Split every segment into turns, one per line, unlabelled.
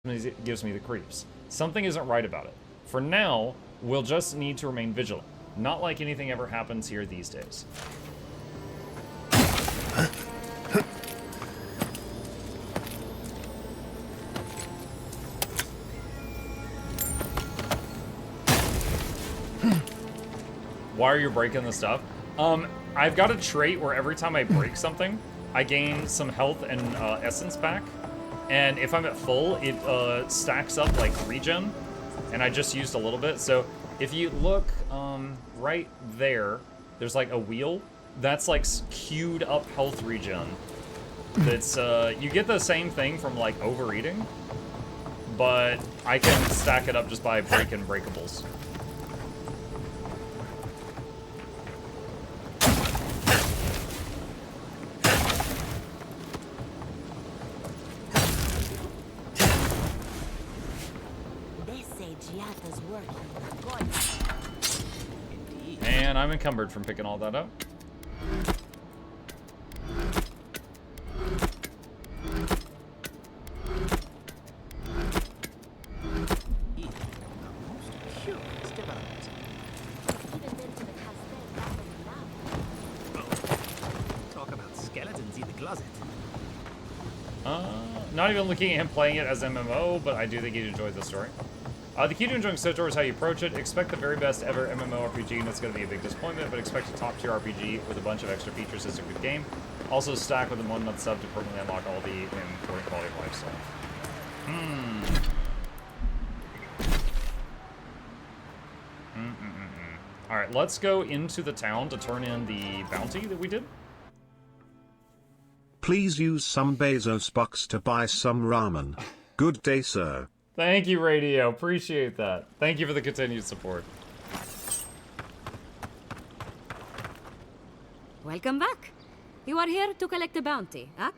gives me the creeps. Something isn't right about it. For now, we'll just need to remain vigilant. Not like anything ever happens here these days. Why are you breaking the stuff? I've got a trait where every time I break something, I gain some health and essence back. And if I'm at full, it stacks up like regen. And I just used a little bit. So if you look right there, there's like a wheel. That's like queued up health regen. That's, you get the same thing from like overeating. But I can stack it up just by breaking breakables. And I'm encumbered from picking all that up.
Talk about skeletons in the closet.
Not even looking at him playing it as MMO, but I do think he'd enjoy the story. The key to enjoying SOTOR is how you approach it. Expect the very best ever MMORPG, and it's going to be a big disappointment, but expect a top-tier RPG with a bunch of extra features as a good game. Also stack with a 1-month sub to permanently unlock all the important quality of life stuff. Alright, let's go into the town to turn in the bounty that we did.
Please use some Bezos bucks to buy some ramen. Good day, sir.
Thank you, Radio. Appreciate that. Thank you for the continued support.
Welcome back. You are here to collect a bounty, huh?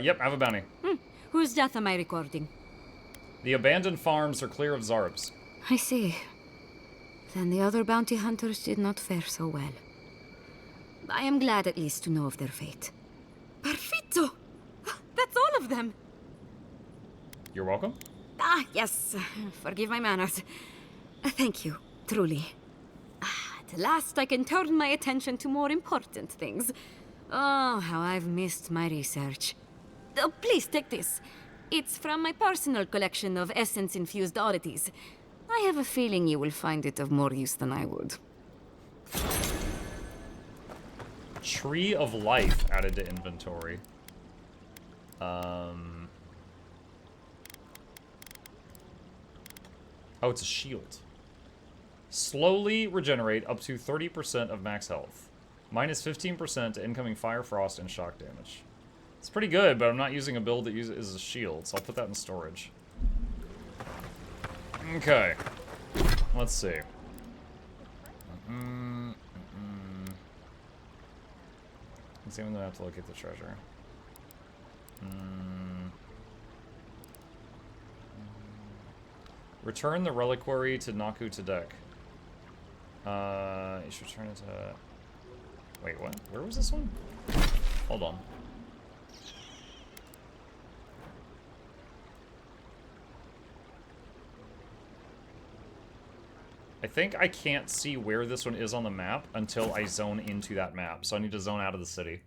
Yep, I have a bounty.
Whose death am I recording?
The abandoned farms are clear of Zarbs.
I see. Then the other bounty hunters did not fare so well. I am glad at least to know of their fate. Perfetto! That's all of them!
You're welcome.
Ah, yes. Forgive my manners. Thank you, truly. At last I can turn my attention to more important things. Oh, how I've missed my research. Oh, please take this. It's from my personal collection of essence-infused oddities. I have a feeling you will find it of more use than I would.
Tree of Life added to inventory. Oh, it's a shield. Slowly regenerate up to 30% of max health. Minus 15% to incoming fire, frost, and shock damage. It's pretty good, but I'm not using a build that uses a shield, so I'll put that in storage. Okay. Let's see. Let's see when I have to locate the treasure. Return the reliquary to Naku Tadek. You should return it to... Wait, what? Where was this one? Hold on. I think I can't see where this one is on the map until I zone into that map, so I need to zone out of the city.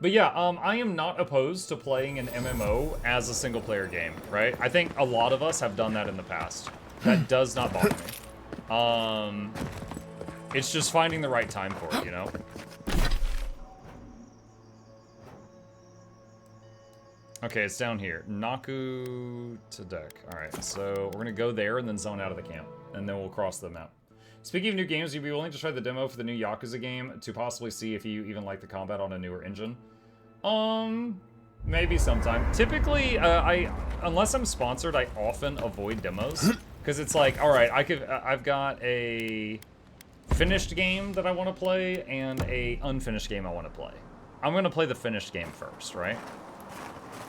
But yeah, I am not opposed to playing an MMO as a single-player game, right? I think a lot of us have done that in the past. That does not bother me. It's just finding the right time for it, you know? Okay, it's down here. Naku to deck. Alright, so we're gonna go there and then zone out of the camp. And then we'll cross the map. Speaking of new games, you'd be willing to try the demo for the new Yakuza game to possibly see if you even like the combat on a newer engine? Maybe sometime. Typically, unless I'm sponsored, I often avoid demos. Because it's like, alright, I've got a finished game that I want to play and a unfinished game I want to play. I'm gonna play the finished game first, right?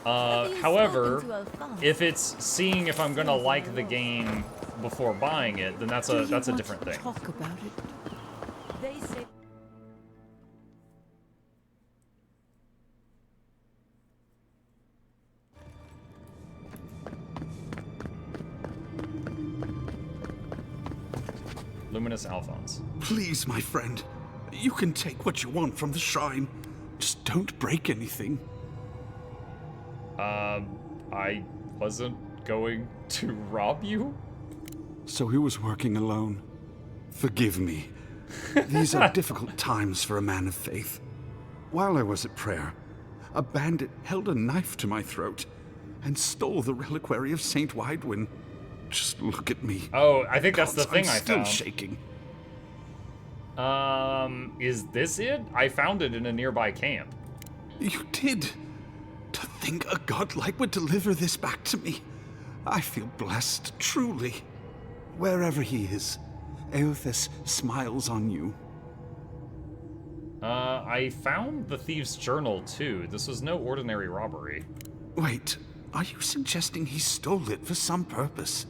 However, if it's seeing if I'm gonna like the game before buying it, then that's a different thing.
Talk about it. They say
Luminous Alphons.
Please, my friend. You can take what you want from the shrine. Just don't break anything.
I wasn't going to rob you?
So he was working alone. Forgive me. These are difficult times for a man of faith. While I was at prayer, a bandit held a knife to my throat and stole the reliquary of Saint Widwin. Just look at me.
Oh, I think that's the thing
I'm
I
still
found.
shaking.
Is this it? I found it in a nearby camp.
You did? To think a godlike would deliver this back to me. I feel blessed, truly. Wherever he is, Eothas smiles on you.
I found the thief's journal, too. This was no ordinary robbery.
Wait, are you suggesting he stole it for some purpose?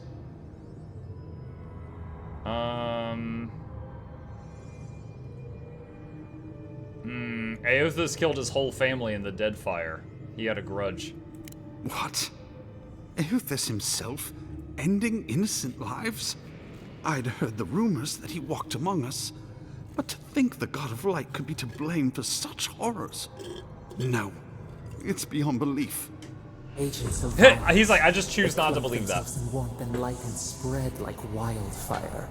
Eothas killed his whole family in the Dead Fire. He had a grudge.
What? Eothas himself? Ending innocent lives? I'd heard the rumors that he walked among us, but to think the God of Light could be to blame for such horrors. No, it's beyond belief.
Agents of
He's like, I just choose not to believe that.
In warmth and light and spread like wildfire.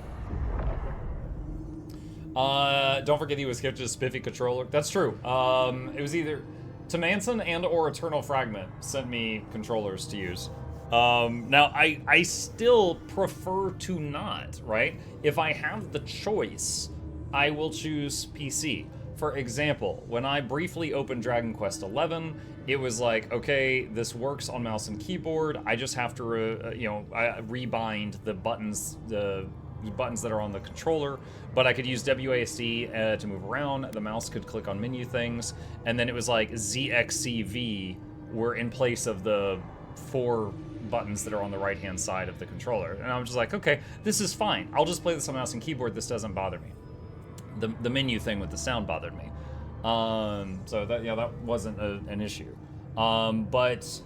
Don't forget he was gifted a spiffy controller. That's true. It was either Manson and or Eternal Fragment sent me controllers to use. Now, I still prefer to not, right? If I have the choice, I will choose PC. For example, when I briefly opened Dragon Quest XI, it was like, okay, this works on mouse and keyboard. I just have to, rebind the buttons that are on the controller, but I could use WASD to move around. The mouse could click on menu things, and then it was like ZXCV were in place of the 4 buttons that are on the right-hand side of the controller. And I'm just like, okay, this is fine. I'll just play this on mouse and keyboard. This doesn't bother me. The menu thing with the sound bothered me. So that wasn't an issue. But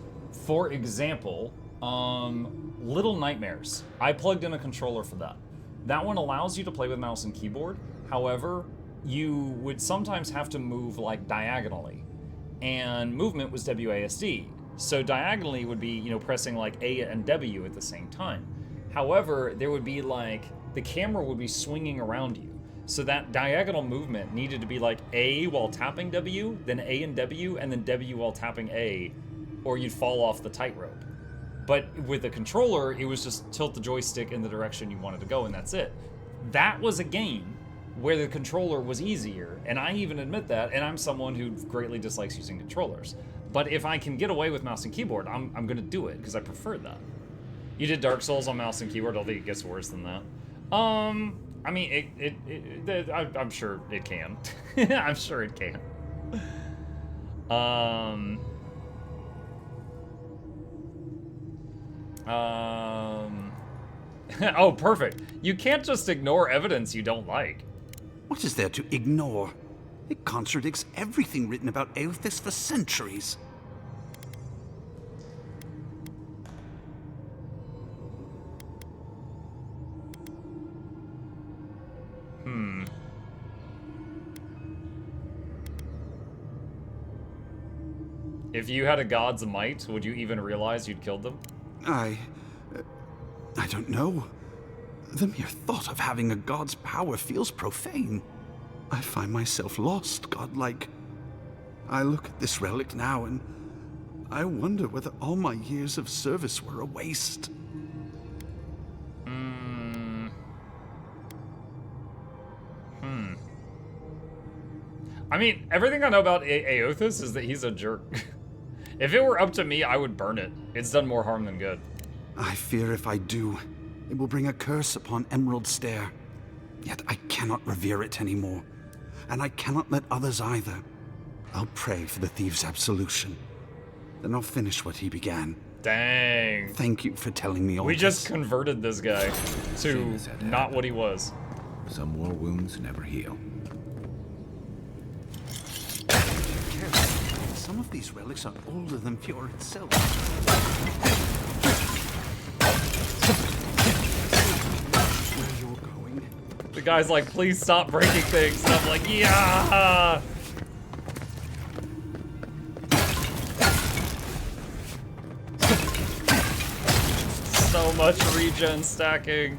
for example, Little Nightmares, I plugged in a controller for that. That one allows you to play with mouse and keyboard. However, you would sometimes have to move like diagonally, and movement was WASD. So diagonally would be, pressing like A and W at the same time. However, there would be like, the camera would be swinging around you. So that diagonal movement needed to be like A while tapping W, then A and W, and then W while tapping A, or you'd fall off the tightrope. But with the controller, it was just tilt the joystick in the direction you wanted to go, and that's it. That was a game where the controller was easier, and I even admit that, and I'm someone who greatly dislikes using controllers. But if I can get away with mouse and keyboard, I'm gonna do it, because I prefer that. You did Dark Souls on mouse and keyboard, I don't think it gets worse than that. I mean, I'm sure it can. I'm sure it can. Oh, perfect. You can't just ignore evidence you don't like.
What is there to ignore? It contradicts everything written about Eothas for centuries.
If you had a god's might, would you even realize you'd killed them?
I don't know. The mere thought of having a god's power feels profane. I find myself lost, godlike. I look at this relic now and I wonder whether all my years of service were a waste.
I mean, everything I know about Eothas is that he's a jerk. If it were up to me, I would burn it. It's done more harm than good.
I fear if I do, it will bring a curse upon Emerald Stair. Yet I cannot revere it anymore, and I cannot let others either. I'll pray for the thief's absolution. Then I'll finish what he began.
Dang.
Thank you for telling me all
We
this.
just converted this guy to not what he was.
Some war wounds never heal.
Some of these relics are older than Fjord itself. Where you're going?
The guy's like, please stop breaking things. And I'm like, yeah! So much regen stacking.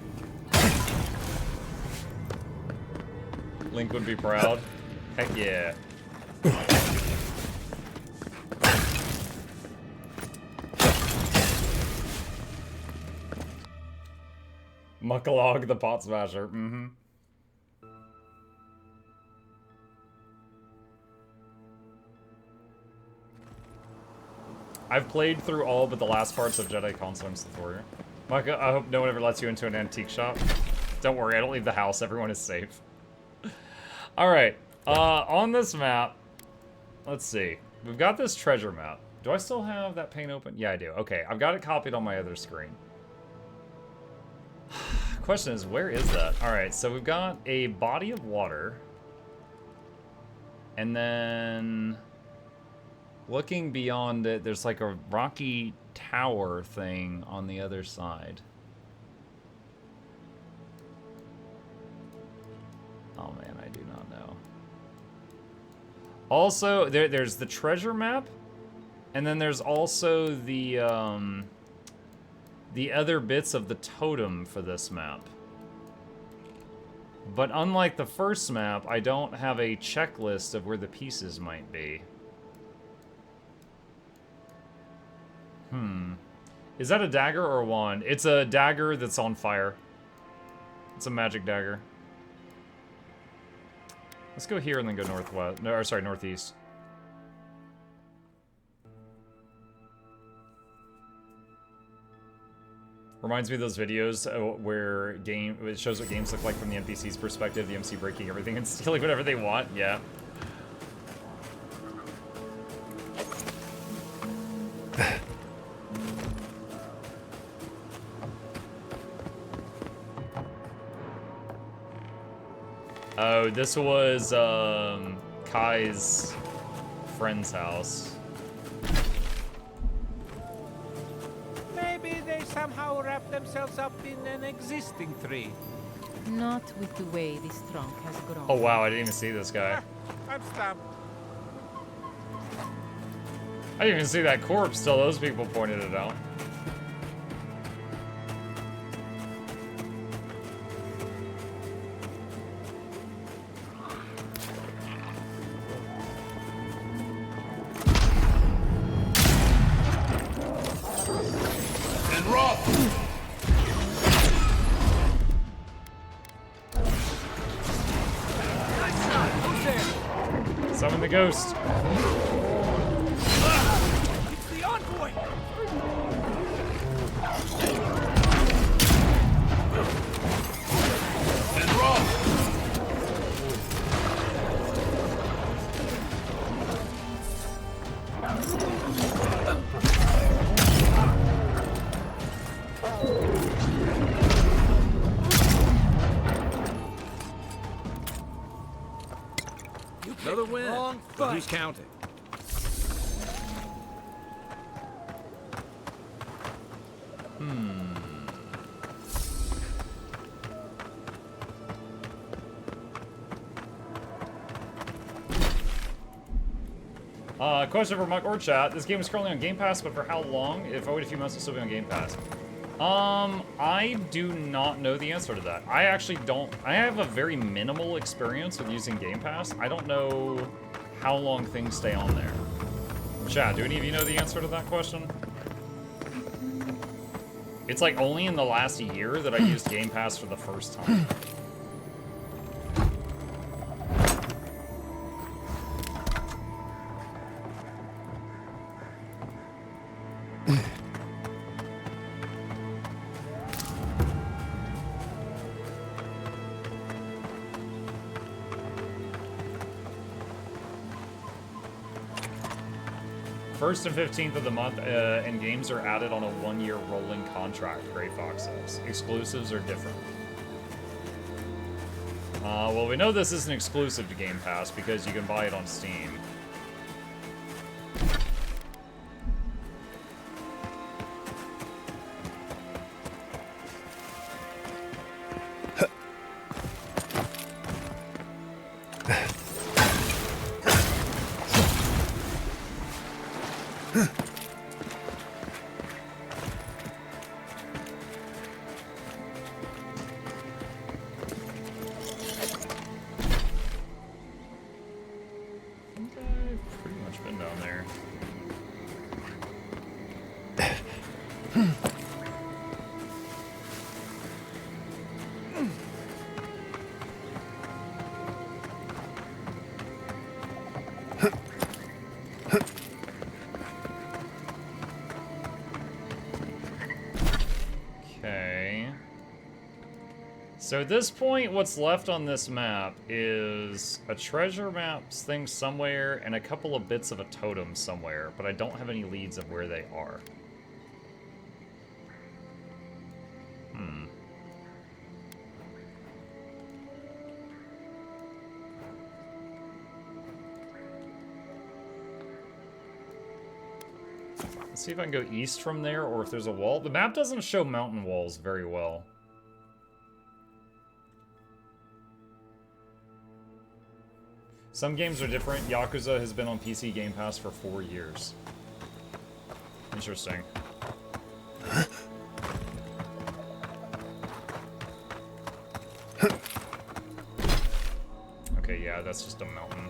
Link would be proud. Heck yeah. Mukluk the pot smasher. Mm-hmm. I've played through all but the last parts of Jedi Consolings the Warrior. Micah, I hope no one ever lets you into an antique shop. Don't worry, I don't leave the house. Everyone is safe. Alright. On this map, let's see. We've got this treasure map. Do I still have that pane open? Yeah, I do. Okay, I've got it copied on my other screen. Question is, where is that? Alright, so we've got a body of water. And then looking beyond it, there's like a rocky tower thing on the other side. Oh man, I do not know. Also, there's the treasure map, and then there's also the other bits of the totem for this map. But unlike the first map, I don't have a checklist of where the pieces might be. Is that a dagger or a wand? It's a dagger that's on fire. It's a magic dagger. Let's go here and then go northwest. No, or sorry, northeast. Reminds me of those videos where it shows what games look like from the NPC's perspective, the MC breaking everything and stealing whatever they want. Yeah. Oh, this was Kai's friend's house.
Maybe they somehow wrap themselves up in an existing tree.
Not with the way this trunk has grown.
Oh wow, I didn't even see this guy.
I'm stumped.
I didn't even see that corpse till those people pointed it out. Summon the ghost.
It's the envoy!
Another win. But who's counting?
Question for Muck or chat. This game is currently on Game Pass, but for how long? If I wait a few months, it'll still be on Game Pass. I do not know the answer to that. I actually don't. I have a very minimal experience with using Game Pass. I don't know how long things stay on there. Chat, do any of you know the answer to that question? It's like only in the last year that I used Game Pass for the first time. First and 15th of the month, and games are added on a 1-year rolling contract, Grey Fox says. Exclusives are different. Well, we know this isn't exclusive to Game Pass because you can buy it on Steam. I've pretty much been down there. Okay. So at this point, what's left on this map is a treasure map thing somewhere and a couple of bits of a totem somewhere, but I don't have any leads of where they are. Let's see if I can go east from there, or if there's a wall. The map doesn't show mountain walls very well. Some games are different. Yakuza has been on PC Game Pass for 4 years. Interesting. Okay, yeah, that's just a mountain.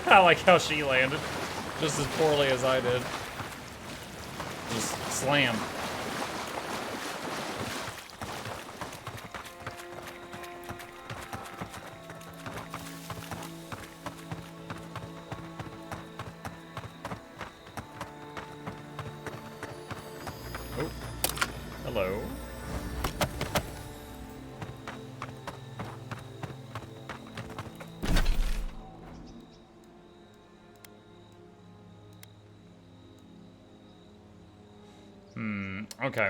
I like how she landed just as poorly as I did. Just slam. Oh, hello. Okay.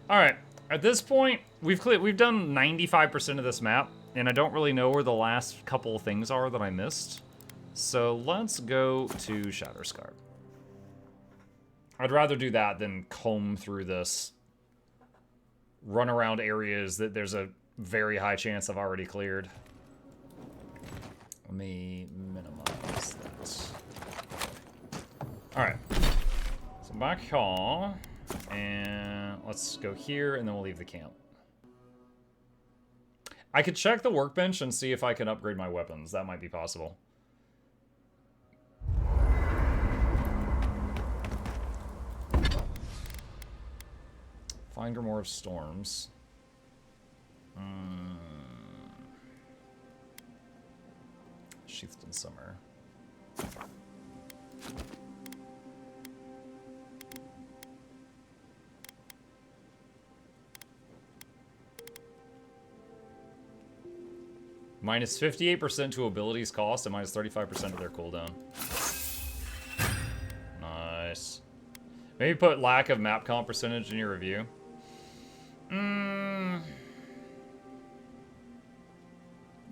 All right. At this point, we've done 95% of this map, and I don't really know where the last couple of things are that I missed. So let's go to Shatterscarp. I'd rather do that than comb through this, run around areas that there's a very high chance I've already cleared. Let me minimize that. All right. So back here. And let's go here, and then we'll leave the camp. I could check the workbench and see if I can upgrade my weapons. That might be possible. Find Grimoire of Storms. Sheathed in Summer. Minus 58% to abilities cost and minus 35% of their cooldown. Nice. Maybe put lack of map comp percentage in your review.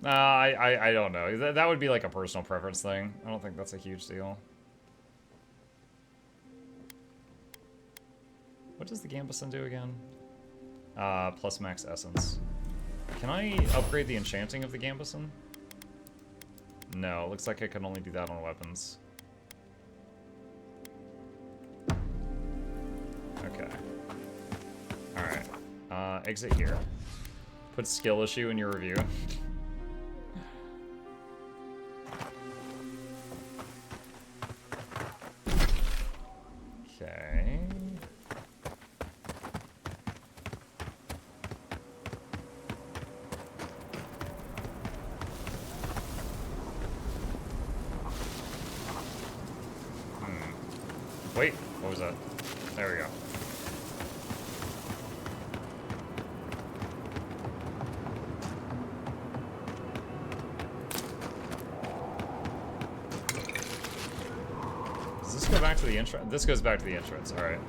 I don't know. That would be like a personal preference thing. I don't think that's a huge deal. What does the Gambeson do again? Plus max essence. Can I upgrade the enchanting of the Gambeson? No, looks like I can only do that on weapons. Okay. Alright. Exit here. Put skill issue in your review. Okay. Wait, what was that? There we go. Does this go back to the entrance? This goes back to the entrance, alright.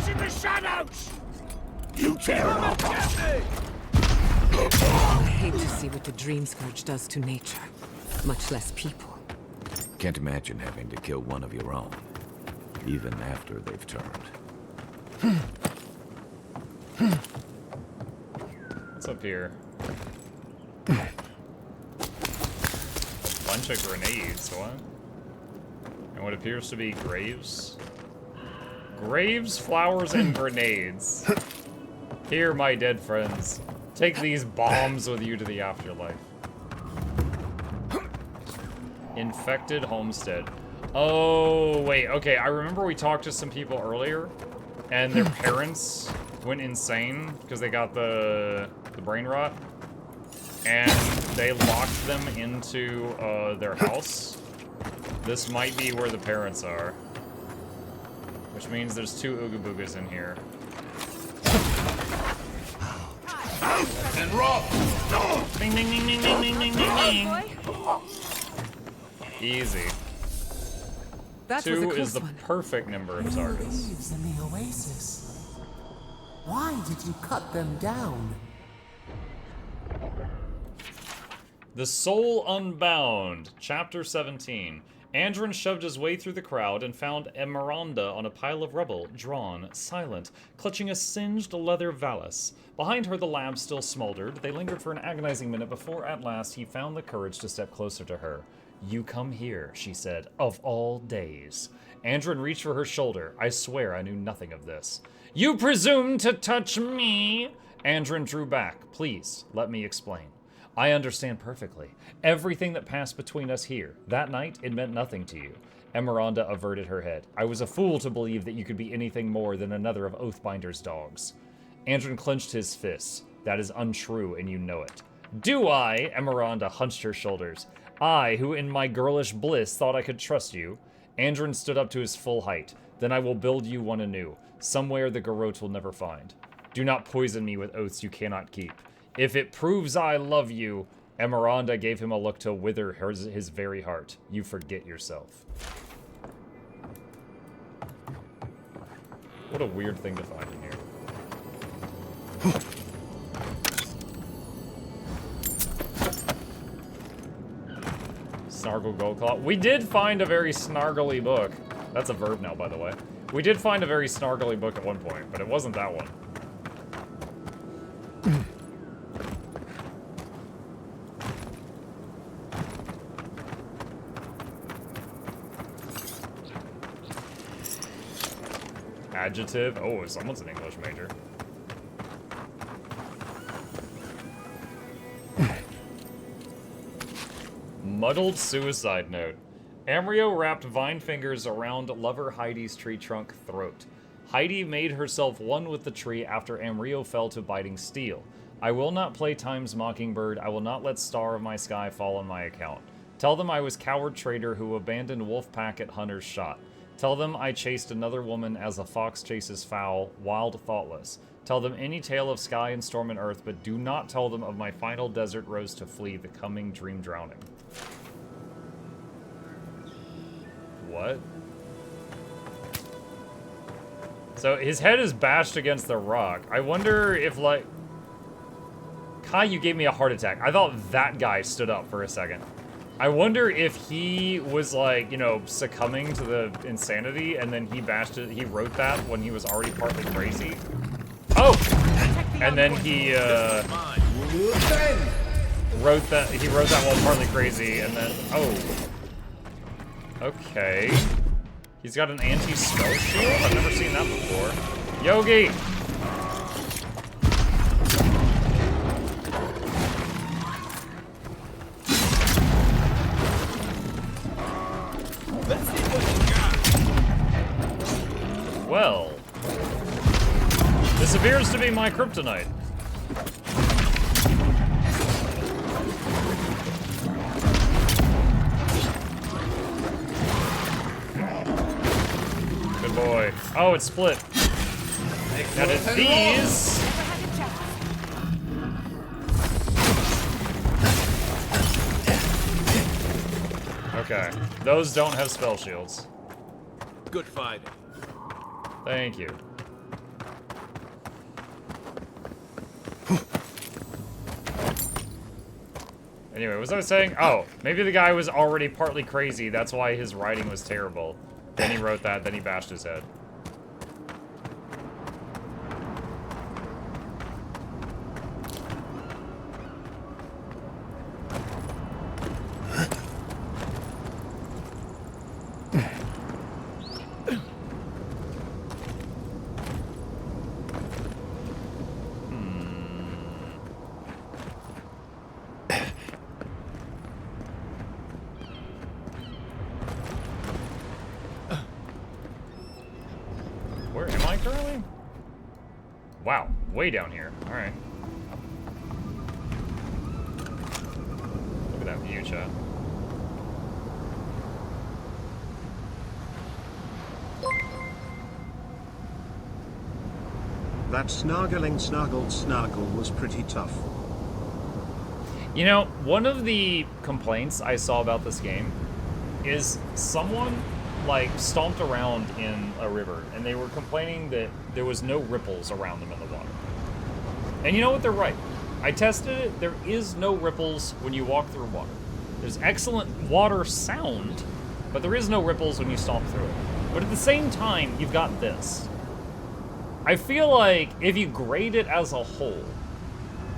In the shadows! You tear it up!
I hate to see what the Dream Scourge does to nature, much less people.
Can't imagine having to kill one of your own, even after they've turned.
What's up here? A bunch of grenades, what? And what appears to be graves? Graves, flowers, and grenades. Here, my dead friends. Take these bombs with you to the afterlife. Infected homestead. Oh, wait, okay, I remember we talked to some people earlier, and their parents went insane because they got the brain rot, and they locked them into their house. This might be where the parents are. Which means there's 2 Ooga Boogas in here.
And rough!
Ding ding ding ding ding ding ding ding ding. Easy.
That
2 is the perfect number of targets.
Leaves in the oasis. Why did you cut them down?
The Soul Unbound, Chapter 17. Andron shoved his way through the crowd and found Emeranda on a pile of rubble, drawn, silent, clutching a singed leather valise. Behind her, the lamp still smoldered. They lingered for an agonizing minute before, at last, he found the courage to step closer to her. "You come here," she said, "of all days." Andron reached for her shoulder. "I swear I knew nothing of this." "You presume to touch me?" Andron drew back. "Please, let me explain. I understand perfectly. Everything that passed between us here. That night, it meant nothing to you." Emeranda averted her head. "I was a fool to believe that you could be anything more than another of Oathbinder's dogs." Andron clenched his fists. "That is untrue, and you know it." "Do I?" Emeranda hunched her shoulders. "I, who in my girlish bliss thought I could trust you." Andron stood up to his full height. "Then I will build you one anew, somewhere the Garrote will never find. Do not poison me with oaths you cannot keep. If it proves I love you," Emeranda gave him a look to wither his very heart. "You forget yourself." What a weird thing to find in here. Snargle Goldclaw. We did find a very snargly book. That's a verb now, by the way. We did find a very snargly book at one point, but it wasn't that one. Adjective. Oh, someone's an English major. Muddled suicide note. Amrio wrapped vine fingers around lover Heidi's tree trunk throat. Heidi made herself one with the tree after Amrio fell to biting steel. "I will not play Time's Mockingbird. I will not let Star of my Sky fall on my account. Tell them I was coward traitor who abandoned wolf pack at Hunter's shot. Tell them I chased another woman as a fox chases fowl, wild, thoughtless. Tell them any tale of sky and storm and earth, but do not tell them of my final desert rose to flee the coming dream drowning." What? So his head is bashed against the rock. I wonder if, like... Kai, you gave me a heart attack. I thought that guy stood up for a second. I wonder if he was, like, you know, succumbing to the insanity, and then he bashed it. He wrote that when he was already partly crazy. Oh! And then he, wrote that. He wrote that while partly crazy, and then, oh. Okay. He's got an anti-spell shield? I've never seen that before. Yogi! appears to be my kryptonite. Good boy. Oh, it's split. Now did these... Okay, those don't have spell shields.
Good fighting.
Thank you. Anyway, what was I saying? Oh, maybe the guy was already partly crazy. That's why his writing was terrible. Then he wrote that, then he bashed his head. Where am I currently? Wow, way down here. All right. Look at that view, chat.
That snargling snargle was pretty tough.
You know, one of the complaints I saw about this game is someone like stomped around in a river and they were complaining that there was no ripples around them in the water. And you know what? They're right. I tested it. There is no ripples when you walk through water. There's excellent water sound, but there is no ripples when you stomp through it. But at the same time, you've got this. I feel like if you grade it as a whole,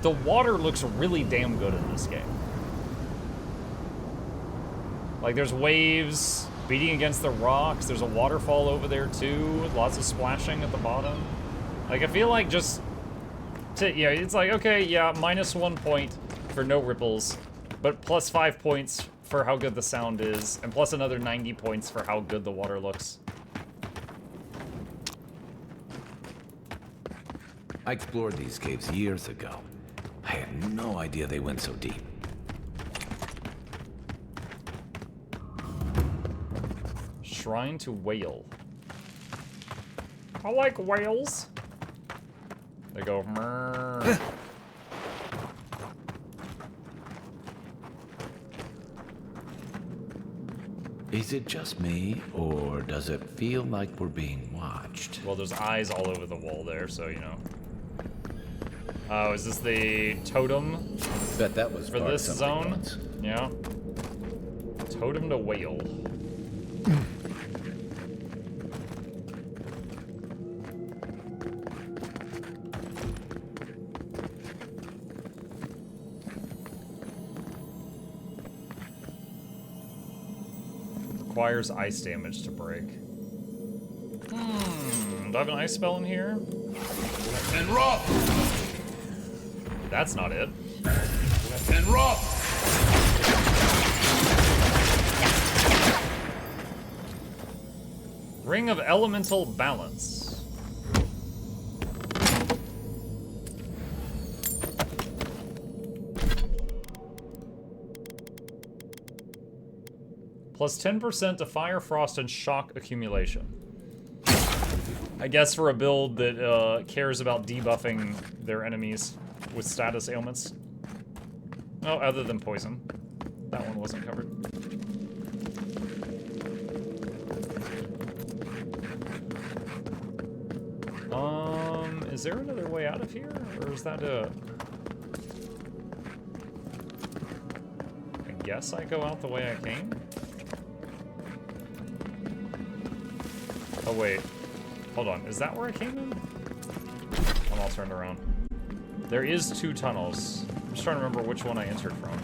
the water looks really damn good in this game. Like, there's waves beating against the rocks. There's a waterfall over there, too. Lots of splashing at the bottom. Like, I feel like just... yeah, it's like, okay, yeah, -1 point for no ripples, but plus 5 points for how good the sound is, and plus another 90 points for how good the water looks.
I explored these caves years ago. I had no idea they went so deep.
Shrine to Whale. I like whales. They go, mrrr.
Is it just me, or does it feel like we're being watched?
Well, there's eyes all over the wall there, so, you know. Oh, is this the totem?
Bet that was
for
part
this
of something
zone?
once.
Yeah. Totem to Whale. Requires ice damage to break. Do I have an ice spell in here?
And rough.
That's not it.
And rough.
Ring of Elemental Balance. Plus 10% to fire, frost, and shock accumulation. I guess for a build that cares about debuffing their enemies with status ailments. Oh, other than poison. That one wasn't covered. Is there another way out of here? Or is that a... I guess I go out the way I came? Oh, wait. Hold on. Is that where I came in? I'm all turned around. There is 2 tunnels. I'm just trying to remember which one I entered from.